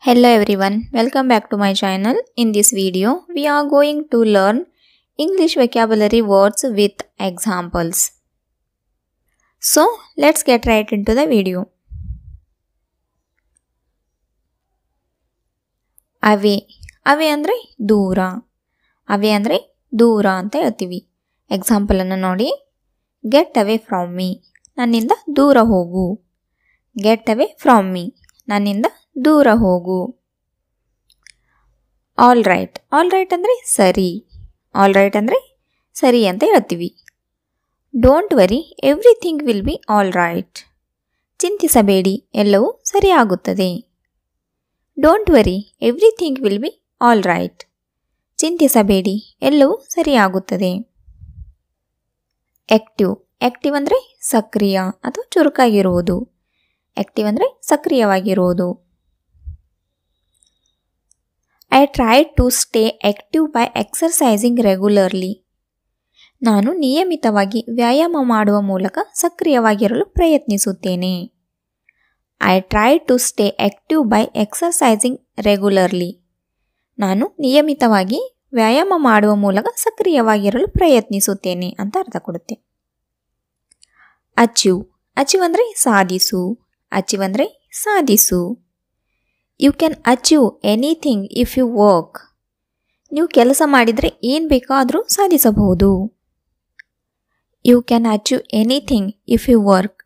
Hello everyone, welcome back to my channel. In this video, we are going to learn English vocabulary words with examples. So, let's get right into the video. Away. Away andre dura. Away andre dura anta ಹೇಳ್ತೀವಿ. Example ಅನ್ನು ನೋಡಿ. Get away from me. ನನ್ನಿಂದ ದೂರ ಹೋಗು. Get away from me. ನನ್ನಿಂದ ದೂರ ಹೋಗು. All right. All right ಅಂದರೆ ಸರಿ. ಆಲ್ ರೈಟ್ ಅಂದರೆ ಸರಿ ಅಂತ ಹೇಳ್ತೀವಿ. Don't worry, everything will be all right. ಚಿಂತಿಸಬೇಡಿ, ಎಲ್ಲವೂ ಸರಿಯಾಗುತ್ತದೆ. Don't worry, everything will be all right. ಚಿಂತಿಸಬೇಡಿ, ಎಲ್ಲವೂ ಸರಿಯಾಗುತ್ತದೆ. ಆಕ್ಟಿವ್. ಆಕ್ಟಿವ್ ಅಂದರೆ ಸಕ್ರಿಯ ಅಥವಾ ಚುರುಕಾಗಿರುವುದು. ಆಕ್ಟಿವ್ ಅಂದರೆ ಸಕ್ರಿಯವಾಗಿರುವುದು. I try to stay active by exercising regularly. ನಾನು ನಿಯಮಿತವಾಗಿ ವ್ಯಾಯಾಮ ಮಾಡುವ ಮೂಲಕ ಸಕ್ರಿಯವಾಗಿರಲು ಪ್ರಯತ್ನಿಸುತ್ತೇನೆ. I try to stay active by exercising regularly. ನಾನು ನಿಯಮಿತವಾಗಿ ವ್ಯಾಯಾಮ ಮಾಡುವ ಮೂಲಕ ಸಕ್ರಿಯವಾಗಿರಲು ಪ್ರಯತ್ನಿಸುತ್ತೇನೆ ಅಂತ ಅರ್ಥ ಕೊಡುತ್ತೆ. ಅಚೀವ್. ಅಚೀವ್ ಅಂದರೆ ಸಾಧಿಸು. ಅಚೀವ್ ಅಂದರೆ ಸಾಧಿಸು. You can achieve anything if you work. ನೀವು ಕೆಲಸ ಮಾಡಿದರೆ ಏನು ಬೇಕಾದರೂ ಸಾಧಿಸಬಹುದು. You can achieve anything if you work.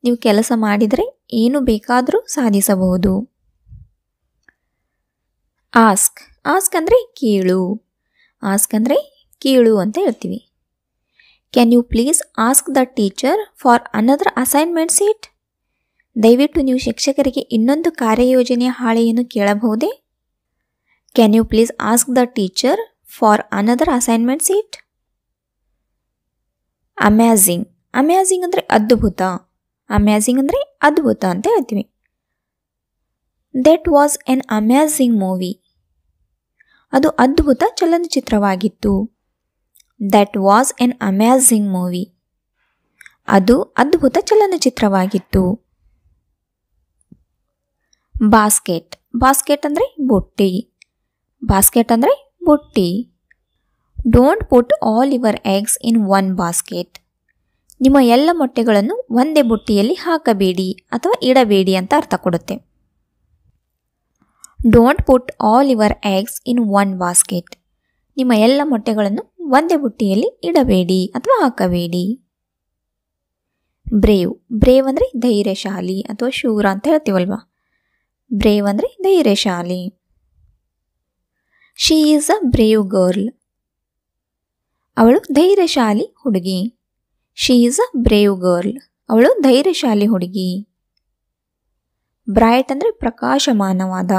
ನೀವು ಕೆಲಸ ಮಾಡಿದರೆ ಏನು ಬೇಕಾದರೂ ಸಾಧಿಸಬಹುದು. ಆಸ್ಕ್. ಆಸ್ಕ್ ಅಂದರೆ ಕೀಳು. ಆಸ್ಕ್ ಅಂದರೆ ಕೀಳು ಅಂತ ಹೇಳ್ತೀವಿ. Can you please ask the teacher for another assignment sheet. ದಯವಿಟ್ಟು ನೀವು ಶಿಕ್ಷಕರಿಗೆ ಇನ್ನೊಂದು ಕಾರ್ಯಯೋಜನೆಯ ಹಾಳೆಯನ್ನು ಕೇಳಬಹುದೇ? Can you please ask the teacher for another assignment sheet. Amazing. Amazing ಅಂದರೆ ಅದ್ಭುತ. ಅಮ್ಯಾಜಿಂಗ್ ಅಂದರೆ ಅದ್ಭುತ ಅಂತ ಹೇಳ್ತೀವಿ. That was an amazing movie. ಅದು ಅದ್ಭುತ ಚಲನಚಿತ್ರವಾಗಿತ್ತು. That was an amazing movie. ಅದು ಅದ್ಭುತ ಚಲನಚಿತ್ರವಾಗಿತ್ತು. ಬಾಸ್ಕೆಟ್. ಬಾಸ್ಕೆಟ್ ಅಂದರೆ ಬುಟ್ಟಿ. ಬಾಸ್ಕೆಟ್ ಅಂದರೆ ಬುಟ್ಟಿ. Don't put all your eggs in one basket. ನಿಮ್ಮ ಎಲ್ಲ ಮೊಟ್ಟೆಗಳನ್ನು ಒಂದೇ ಬುಟ್ಟಿಯಲ್ಲಿ ಹಾಕಬೇಡಿ ಅಥವಾ ಇಡಬೇಡಿ ಅಂತ ಅರ್ಥ ಕೊಡುತ್ತೆ. Don't put all your eggs in one basket. ನಿಮ್ಮ ಎಲ್ಲ ಮೊಟ್ಟೆಗಳನ್ನು ಒಂದೇ ಬುಟ್ಟಿಯಲ್ಲಿ ಇಡಬೇಡಿ ಅಥವಾ ಹಾಕಬೇಡಿ. ಬ್ರೇವ್. ಬ್ರೇವ್ ಅಂದರೆ ಧೈರ್ಯಶಾಲಿ ಅಥವಾ ಶೂರ ಅಂತ ಹೇಳ್ತೀವಲ್ವಾ. ಬ್ರೇವ್ ಅಂದರೆ ಧೈರ್ಯಶಾಲಿ. She is a brave girl. ಅವಳು ಧೈರ್ಯಶಾಲಿ ಹುಡುಗಿ. She is a brave girl. ಅವಳು ಧೈರ್ಯಶಾಲಿ ಹುಡುಗಿ. ಬ್ರೈಟ್ ಅಂದರೆ ಪ್ರಕಾಶಮಾನವಾದ.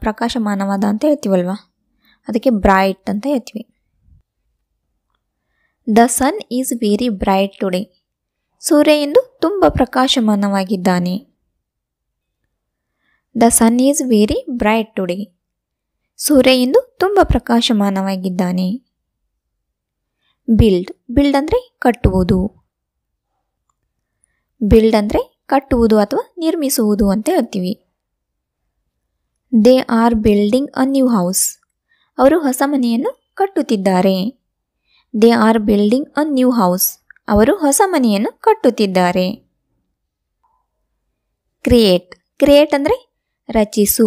ಪ್ರಕಾಶಮಾನವಾದ ಅಂತ ಹೇಳ್ತೀವಲ್ವಾ, ಅದಕ್ಕೆ ಬ್ರೈಟ್ ಅಂತ ಹೇಳ್ತೀವಿ. The sun is very bright today. ಸೂರ್ಯ ಇಂದು ತುಂಬ ಪ್ರಕಾಶಮಾನವಾಗಿದ್ದಾನೆ. The sun is very bright today. ಸೂರ್ಯ ಇಂದು ತುಂಬ ಪ್ರಕಾಶಮಾನವಾಗಿದ್ದಾನೆ. ಬಿಲ್ಡ್. ಬಿಲ್ಡ್ ಅಂದರೆ ಕಟ್ಟುವುದು. ಬಿಲ್ಡ್ ಅಂದರೆ ಕಟ್ಟುವುದು ಅಥವಾ ನಿರ್ಮಿಸುವುದು ಅಂತ ಹೇಳ್ತೀವಿ. They are building a new house. ಅವರು ಹೊಸ ಮನೆಯನ್ನು ಕಟ್ಟುತ್ತಿದ್ದಾರೆ. They are building a new house. ಅವರು ಹೊಸ ಮನೆಯನ್ನು ಕಟ್ಟುತ್ತಿದ್ದಾರೆ. ಕ್ರಿಯೇಟ್. ಕ್ರಿಯೇಟ್ ಅಂದರೆ ರಚಿಸು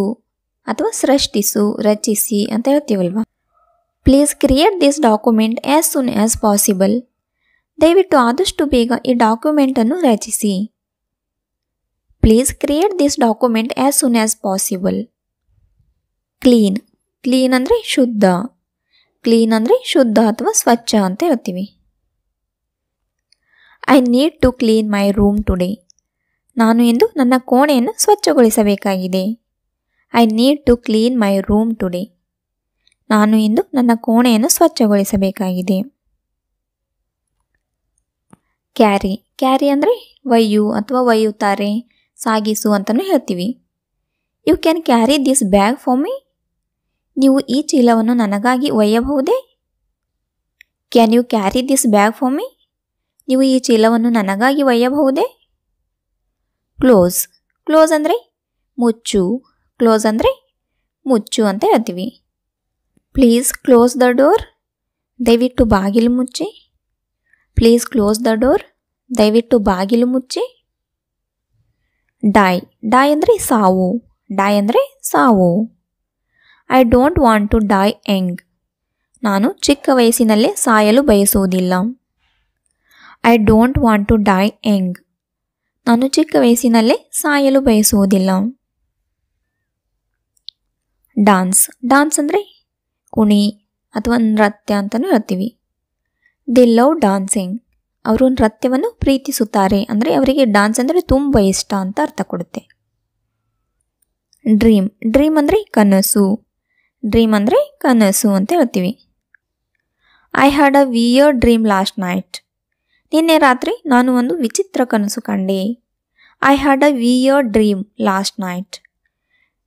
ಅಥವಾ ಸೃಷ್ಟಿಸು, ರಚಿಸಿ ಅಂತ ಹೇಳ್ತೀವಲ್ವಾ. Please create this document as soon as possible. ದಯವಿಟ್ಟು ಆದಷ್ಟು ಬೇಗ ಈ ಡಾಕ್ಯುಮೆಂಟನ್ನು ರಚಿಸಿ. Please create this document as soon as possible. Clean. Clean ಅಂದರೆ ಶುದ್ಧ. ಕ್ಲೀನ್ ಅಂದರೆ ಶುದ್ಧ ಅಥವಾ ಸ್ವಚ್ಛ ಅಂತ ಹೇಳ್ತೀವಿ. I need to clean my room today. ನಾನು ಇಂದು ನನ್ನ ಕೋಣೆಯನ್ನು ಸ್ವಚ್ಛಗೊಳಿಸಬೇಕಾಗಿದೆ. I need to clean my room today. ನಾನು ಇಂದು ನನ್ನ ಕೋಣೆಯನ್ನು ಸ್ವಚ್ಛಗೊಳಿಸಬೇಕಾಗಿದೆ. ಕ್ಯಾರಿ. ಕ್ಯಾರಿ ಅಂದರೆ ಒಯ್ಯು ಅಥವಾ ಒಯ್ಯುತ್ತಾರೆ, ಸಾಗಿಸು ಅಂತಲೂ ಹೇಳ್ತೀವಿ. You can carry this bag for me. ನೀವು ಈ ಚೀಲವನ್ನು ನನಗಾಗಿ ಒಯ್ಯಬಹುದೇ? Can you carry this bag for me. ನೀವು ಈ ಚೀಲವನ್ನು ನನಗಾಗಿ ಒಯ್ಯಬಹುದೇ? ಕ್ಲೋಸ್. ಕ್ಲೋಸ್ ಅಂದರೆ ಮುಚ್ಚು. ಕ್ಲೋಸ್ ಅಂದರೆ ಮುಚ್ಚು ಅಂತ ಹೇಳ್ತೀವಿ. ಪ್ಲೀಸ್ ಕ್ಲೋಸ್ ದ ಡೋರ್, ದಯವಿಟ್ಟು ಬಾಗಿಲು ಮುಚ್ಚಿ. ಪ್ಲೀಸ್ ಕ್ಲೋಸ್ ದ ಡೋರ್, ದಯವಿಟ್ಟು ಬಾಗಿಲು ಮುಚ್ಚಿ. ಡೈ, ಡೈ ಅಂದರೆ ಸಾವು. ಡೈ ಅಂದರೆ ಸಾವು. I don't want to die young, ನಾನು ಚಿಕ್ಕ ವಯಸ್ಸಿನಲ್ಲೇ ಸಾಯಲು ಬಯಸುವುದಿಲ್ಲ. I don't want to die young, ನಾನು ಚಿಕ್ಕ ವಯಸ್ಸಿನಲ್ಲೇ ಸಾಯಲು ಬಯಸುವುದಿಲ್ಲ. ಡಾನ್ಸ್, ಡಾನ್ಸ್ ಅಂದರೆ ಕುಣಿ ಅಥವಾ ನೃತ್ಯ ಅಂತಲೂ ಹೇಳ್ತೀವಿ. ದೇ ಲವ್ ಡಾನ್ಸಿಂಗ್, ಅವರು ನೃತ್ಯವನ್ನು ಪ್ರೀತಿಸುತ್ತಾರೆ, ಅಂದರೆ ಅವರಿಗೆ ಡಾನ್ಸ್ ಅಂದರೆ ತುಂಬ ಇಷ್ಟ ಅಂತ ಅರ್ಥ ಕೊಡುತ್ತೆ. ಡ್ರೀಮ್, ಡ್ರೀಮ್ ಅಂದರೆ ಕನಸು. ಡ್ರೀಮ್ ಅಂದರೆ ಕನಸು ಅಂತ ಹೇಳ್ತೀವಿ. I had a weird dream last night, ನಿನ್ನೆ ರಾತ್ರಿ ನಾನು ಒಂದು ವಿಚಿತ್ರ ಕನಸು ಕಂಡೆ. I had a weird dream last night,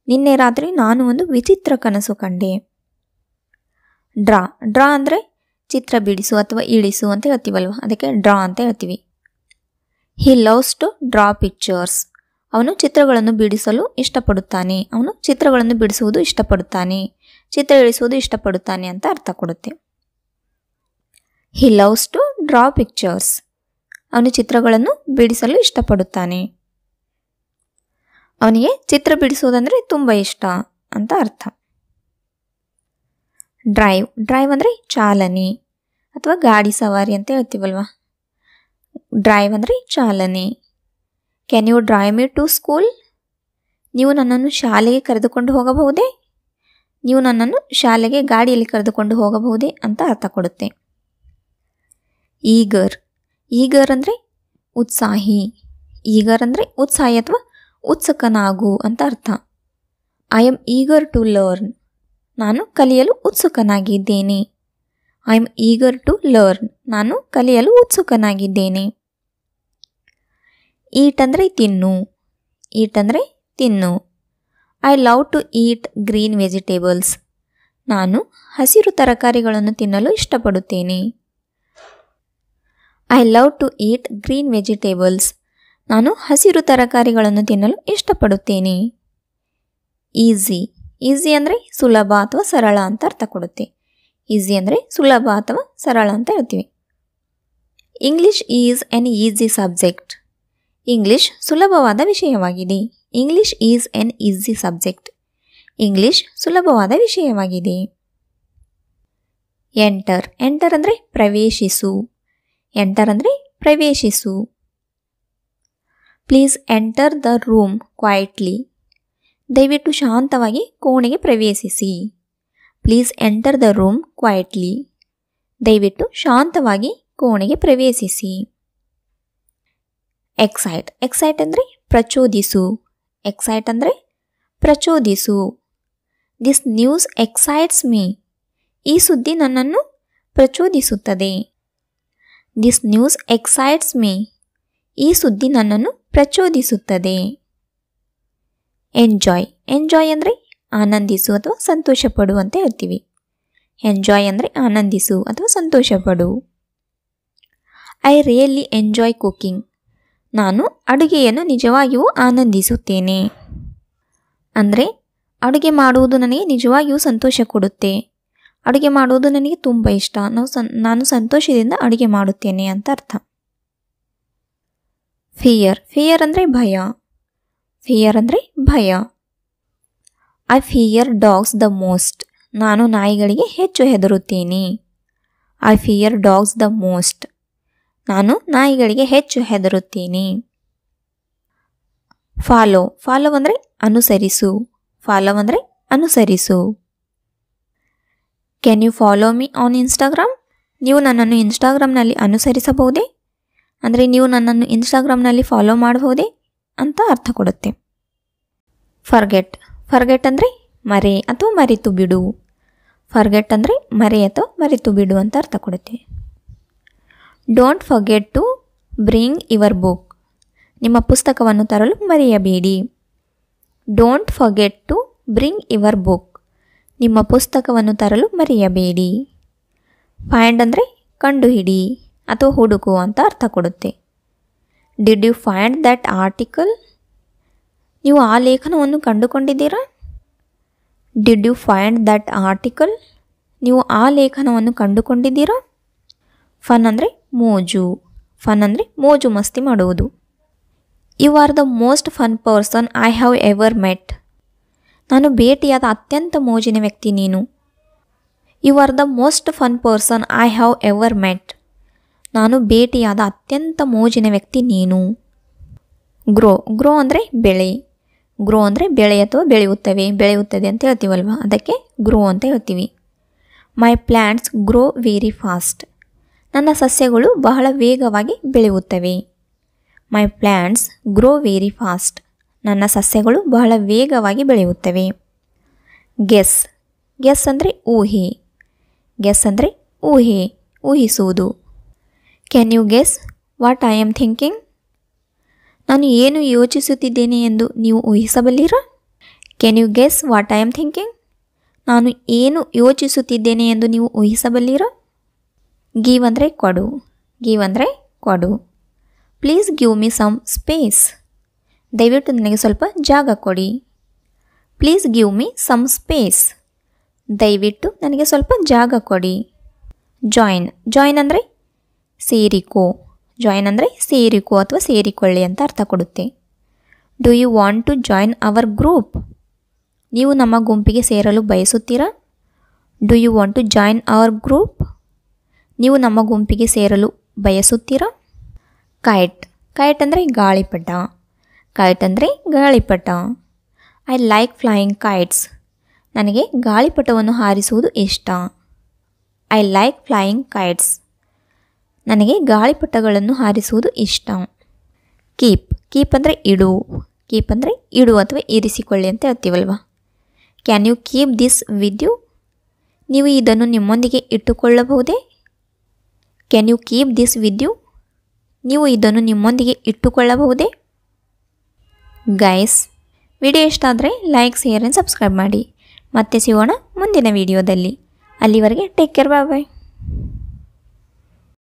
ನಿನ್ನೆ ರಾತ್ರಿ ನಾನು ಒಂದು ವಿಚಿತ್ರ ಕನಸು ಕಂಡೆ. ಡ್ರಾ, ಡ್ರಾ ಅಂದರೆ ಚಿತ್ರ ಬಿಡಿಸು ಅಥವಾ ಇಳಿಸು ಅಂತ ಹೇಳ್ತೀವಲ್ವ, ಅದಕ್ಕೆ ಡ್ರಾ ಅಂತ ಹೇಳ್ತೀವಿ. He loves to draw pictures, ಅವನು ಚಿತ್ರಗಳನ್ನು ಬಿಡಿಸಲು ಇಷ್ಟಪಡುತ್ತಾನೆ. ಅವನು ಚಿತ್ರಗಳನ್ನು ಬಿಡಿಸುವುದು ಇಷ್ಟಪಡುತ್ತಾನೆ, ಚಿತ್ರ ಇಳಿಸುವುದು ಇಷ್ಟಪಡುತ್ತಾನೆ ಅಂತ ಅರ್ಥ ಕೊಡುತ್ತೆ. He loves to draw pictures, ಅವನು ಚಿತ್ರಗಳನ್ನು ಬಿಡಿಸಲು ಇಷ್ಟಪಡುತ್ತಾನೆ. ಅವನಿಗೆ ಚಿತ್ರ ಬಿಡಿಸುವುದಂದರೆ ತುಂಬ ಇಷ್ಟ ಅಂತ ಅರ್ಥ. ಡ್ರೈವ್, ಡ್ರೈವ್ ಅಂದರೆ ಚಾಲನೆ ಅಥವಾ ಗಾಡಿ ಸವಾರಿ ಅಂತ ಹೇಳ್ತೀವಲ್ವ. ಡ್ರೈವ್ ಅಂದರೆ ಚಾಲನೆ. Can you drive me to school, ನೀವು ನನ್ನನ್ನು ಶಾಲೆಗೆ ಕರೆದುಕೊಂಡು ಹೋಗಬಹುದೇ, ನೀವು ನನ್ನನ್ನು ಶಾಲೆಗೆ ಗಾಡಿಯಲ್ಲಿ ಕರೆದುಕೊಂಡು ಹೋಗಬಹುದೇ ಅಂತ ಅರ್ಥ ಕೊಡುತ್ತೆ. ಈಗರ್, ಈಗರ್ ಅಂದರೆ ಉತ್ಸಾಹಿ. ಈಗರ್ ಅಂದರೆ ಉತ್ಸಾಹಿ ಅಥವಾ ಉತ್ಸುಕನಾಗು ಅಂತ ಅರ್ಥ. I am eager to learn, ನಾನು ಕಲಿಯಲು ಉತ್ಸುಕನಾಗಿದ್ದೇನೆ. I am eager to learn, ನಾನು ಕಲಿಯಲು ಉತ್ಸುಕನಾಗಿದ್ದೇನೆ. ಈಟ್ ಅಂದರೆ ತಿನ್ನು. ಈಟ್ ಅಂದರೆ ತಿನ್ನು. I love to eat green vegetables, ನಾನು ಹಸಿರು ತರಕಾರಿಗಳನ್ನು ತಿನ್ನಲು ಇಷ್ಟಪಡುತ್ತೇನೆ. I love to eat green vegetables, ನಾನು ಹಸಿರು ತರಕಾರಿಗಳನ್ನು ತಿನ್ನಲು ಇಷ್ಟಪಡುತ್ತೇನೆ. ಈಸಿ, ಈಸಿ ಅಂದರೆ ಸುಲಭ ಅಥವಾ ಸರಳ ಅಂತ ಅರ್ಥ ಕೊಡುತ್ತೆ. ಈಸಿ ಅಂದರೆ ಸುಲಭ ಅಥವಾ ಸರಳ ಅಂತ ಹೇಳ್ತೀವಿ. English is an easy subject, English ಸುಲಭವಾದ ವಿಷಯವಾಗಿದೆ. English is an easy subject, English ಸುಲಭವಾದ ವಿಷಯವಾಗಿದೆ. ಎಂಟರ್, ಎಂಟರ್ ಅಂದರೆ ಪ್ರವೇಶಿಸು. ಎಂಟರ್ ಅಂದರೆ ಪ್ರವೇಶಿಸು. Please enter the room quietly, ದಯವಿಟ್ಟು ಶಾಂತವಾಗಿ ಕೋಣೆಗೆ ಪ್ರವೇಶಿಸಿ. Please enter the room quietly, ದಯವಿಟ್ಟು ಶಾಂತವಾಗಿ ಕೋಣೆಗೆ ಪ್ರವೇಶಿಸಿ. ಎಕ್ಸೈಟ್, ಎಕ್ಸೈಟ್ ಅಂದರೆ ಪ್ರಚೋದಿಸು. ಎಕ್ಸೈಟ್ ಅಂದರೆ ಪ್ರಚೋದಿಸು. ದಿಸ್ ನ್ಯೂಸ್ ಎಕ್ಸೈಟ್ಸ್ ಮೀ, ಈ ಸುದ್ದಿ ನನ್ನನ್ನು ಪ್ರಚೋದಿಸುತ್ತದೆ. ದಿಸ್ ನ್ಯೂಸ್ ಎಕ್ಸೈಟ್ಸ್ ಮೀ, ಈ ಸುದ್ದಿ ನನ್ನನ್ನು ಪ್ರಚೋದಿಸುತ್ತದೆ. ಎಂಜಾಯ್, ಎಂಜಾಯ್ ಅಂದರೆ ಆನಂದಿಸು ಅಥವಾ ಸಂತೋಷಪಡು ಅಂತ ಹೇಳ್ತೀವಿ. ಎಂಜಾಯ್ ಅಂದರೆ ಆನಂದಿಸು ಅಥವಾ ಸಂತೋಷಪಡು. ಐ ರಿಯಲಿ ಎಂಜಾಯ್ ಕುಕಿಂಗ್, ನಾನು ಅಡುಗೆಯನ್ನು ನಿಜವಾಗಿಯೂ ಆನಂದಿಸುತ್ತೇನೆ. ಅಂದರೆ ಅಡುಗೆ ಮಾಡುವುದು ನನಗೆ ನಿಜವಾಗಿಯೂ ಸಂತೋಷ ಕೊಡುತ್ತೆ. ಅಡುಗೆ ಮಾಡುವುದು ನನಗೆ ತುಂಬ ಇಷ್ಟ, ನಾನು ಸಂತೋಷದಿಂದ ಅಡುಗೆ ಮಾಡುತ್ತೇನೆ ಅಂತ ಅರ್ಥ. ಫಿಯರ್, ಫಿಯರ್ ಅಂದರೆ ಭಯ. ಫಿಯರ್ ಅಂದರೆ ಭಯ. I fear dogs the most, ನಾನು ನಾಯಿಗಳಿಗೆ ಹೆಚ್ಚು ಹೆದರುತ್ತೇನೆ. I fear dogs the most, ನಾನು ನಾಯಿಗಳಿಗೆ ಹೆಚ್ಚು ಹೆದರುತ್ತೇನೆ. ಫಾಲೋ, ಫಾಲೋ ಅಂದರೆ ಅನುಸರಿಸು. ಫಾಲೋ ಅಂದರೆ ಅನುಸರಿಸು. Can you follow me on Instagram, ನೀವು ನನ್ನನ್ನು ಇನ್ಸ್ಟಾಗ್ರಾಮ್ನಲ್ಲಿ ಅನುಸರಿಸಬಹುದೇ, ಅಂದರೆ ನೀವು ನನ್ನನ್ನು ಇನ್ಸ್ಟಾಗ್ರಾಮ್ನಲ್ಲಿ ಫಾಲೋ ಮಾಡಬಹುದೇ ಅಂತ ಅರ್ಥ ಕೊಡುತ್ತೆ. ಫರ್ಗೆಟ್, ಫರ್ಗೆಟ್ ಅಂದರೆ ಮರೆ ಅಥವಾ ಮರೆತು ಬಿಡು. ಫರ್ಗೆಟ್ ಅಂದರೆ ಮರೆ ಅಥವಾ ಮರೆತು ಬಿಡು ಅಂತ ಅರ್ಥ ಕೊಡುತ್ತೆ. Don't forget to bring your book, ನಿಮ್ಮ ಪುಸ್ತಕವನ್ನು ತರಲು ಮರೆಯಬೇಡಿ. Don't forget to bring your book, ನಿಮ್ಮ ಪುಸ್ತಕವನ್ನು ತರಲು ಮರೆಯಬೇಡಿ. ಫೈಂಡ್ ಅಂದರೆ ಕಂಡುಹಿಡಿ ಅಥವಾ ಹುಡುಕು ಅಂತ ಅರ್ಥ ಕೊಡುತ್ತೆ. Did you find that article, ನೀವು ಆ ಲೇಖನವನ್ನು ಕಂಡುಕೊಂಡಿದ್ದೀರಾ? Did you find that article? ನೀವು ಆ ಲೇಖನವನ್ನು ಕಂಡುಕೊಂಡಿದ್ದೀರಾ? ಫನ್ ಅಂದರೆ ಮೋಜು. ಫನ್ ಅಂದರೆ ಮೋಜು ಮಸ್ತಿ ಮಾಡುವುದು. You are the most fun person I have ever met. ನಾನು ಭೇಟಿಯಾದ ಅತ್ಯಂತ ಮೋಜಿನ ವ್ಯಕ್ತಿ ನೀನು. You are the most fun person I have ever met. ನಾನು ಭೇಟಿಯಾದ ಅತ್ಯಂತ ಮೋಜಿನ ವ್ಯಕ್ತಿ ನೀನು. ಗ್ರೋ. ಗ್ರೋ ಅಂದರೆ ಬೆಳೆ. ಗ್ರೋ ಅಂದರೆ ಬೆಳೆ ಅಥವಾ ಬೆಳೆಯುತ್ತದೆ ಅಂತ ಹೇಳ್ತೀವಲ್ವ, ಅದಕ್ಕೆ ಗ್ರೋ ಅಂತ ಹೇಳ್ತೀವಿ. ಮೈ ಪ್ಲ್ಯಾಂಟ್ಸ್ ಗ್ರೋ ವೆರಿ ಫಾಸ್ಟ್. ನನ್ನ ಸಸ್ಯಗಳು ಬಹಳ ವೇಗವಾಗಿ ಬೆಳೆಯುತ್ತವೆ. ಮೈ ಪ್ಲ್ಯಾಂಟ್ಸ್ ಗ್ರೋ ವೆರಿ ಫಾಸ್ಟ್. ನನ್ನ ಸಸ್ಯಗಳು ಬಹಳ ವೇಗವಾಗಿ ಬೆಳೆಯುತ್ತವೆ. ಗೆಸ್. ಗೆಸ್ ಅಂದರೆ ಊಹೆ. ಗೆಸ್ ಅಂದರೆ ಊಹೆ, ಊಹಿಸುವುದು. Can you guess what I am thinking? ನಾನು ಏನು ಯೋಚಿಸುತ್ತಿದ್ದೇನೆ ಎಂದು ನೀವು ಊಹಿಸಬಲ್ಲಿರಾ? Can you guess what I am thinking? ನಾನು ಏನು ಯೋಚಿಸುತ್ತಿದ್ದೇನೆ ಎಂದು ನೀವು ಊಹಿಸಬಲ್ಲಿರಾ? ಗಿವ್ ಅಂದರೆ ಕೊಡು. ಗಿವ್ ಅಂದರೆ ಕೊಡು. Please give me some space. ದಯವಿಟ್ಟು ನನಗೆ ಸ್ವಲ್ಪ ಜಾಗ ಕೊಡಿ. Please give me some space. ದಯವಿಟ್ಟು ನನಗೆ ಸ್ವಲ್ಪ ಜಾಗ ಕೊಡಿ. ಜಾಯಿನ್. ಜಾಯಿನ್ ಅಂದರೆ ಸೇರಿಕೋ. ಜಾಯಿನ್ ಅಂದರೆ ಸೇರಿಕೋ ಅಥವಾ ಸೇರಿಕೊಳ್ಳಿ ಅಂತ ಅರ್ಥ ಕೊಡುತ್ತೆ. Do you want to join our group? ನೀವು ನಮ್ಮ ಗುಂಪಿಗೆ ಸೇರಲು ಬಯಸುತ್ತೀರಾ? Do you want to join our group? ನೀವು ನಮ್ಮ ಗುಂಪಿಗೆ ಸೇರಲು ಬಯಸುತ್ತೀರಾ? ಕೈಟ್. ಕೈಟ್ ಅಂದರೆ ಗಾಳಿಪಟ. ಕೈಟ್ ಅಂದರೆ ಗಾಳಿಪಟ. I like flying kites. ನನಗೆ ಗಾಳಿಪಟವನ್ನು ಹಾರಿಸುವುದು ಇಷ್ಟ. I like flying kites. ನನಗೆ ಗಾಳಿಪಟಗಳನ್ನು ಹಾರಿಸುವುದು ಇಷ್ಟ. ಕೀಪ್. ಕೀಪ್ ಅಂದರೆ ಇಡು. ಕೀಪ್ ಅಂದರೆ ಇಡು ಅಥವಾ ಇರಿಸಿಕೊಳ್ಳಿ ಅಂತ ಹೇಳ್ತೀವಲ್ವ. Can you keep this with you? ನೀವು ಇದನ್ನು ನಿಮ್ಮೊಂದಿಗೆ ಇಟ್ಟುಕೊಳ್ಳಬಹುದೇ? Can you keep this with you? ನೀವು ಇದನ್ನು ನಿಮ್ಮೊಂದಿಗೆ ಇಟ್ಟುಕೊಳ್ಳಬಹುದೇ? ಗೈಸ್, ವಿಡಿಯೋ ಇಷ್ಟ ಆದರೆ ಲೈಕ್, ಶೇರ್ ಆ್ಯಂಡ್ ಸಬ್ಸ್ಕ್ರೈಬ್ ಮಾಡಿ. ಮತ್ತೆ ಸಿಗೋಣ ಮುಂದಿನ ವಿಡಿಯೋದಲ್ಲಿ. ಅಲ್ಲಿವರೆಗೆ ಟೇಕ್ ಕೇರ್, ಬಾಯ್ ಬಾಯ್.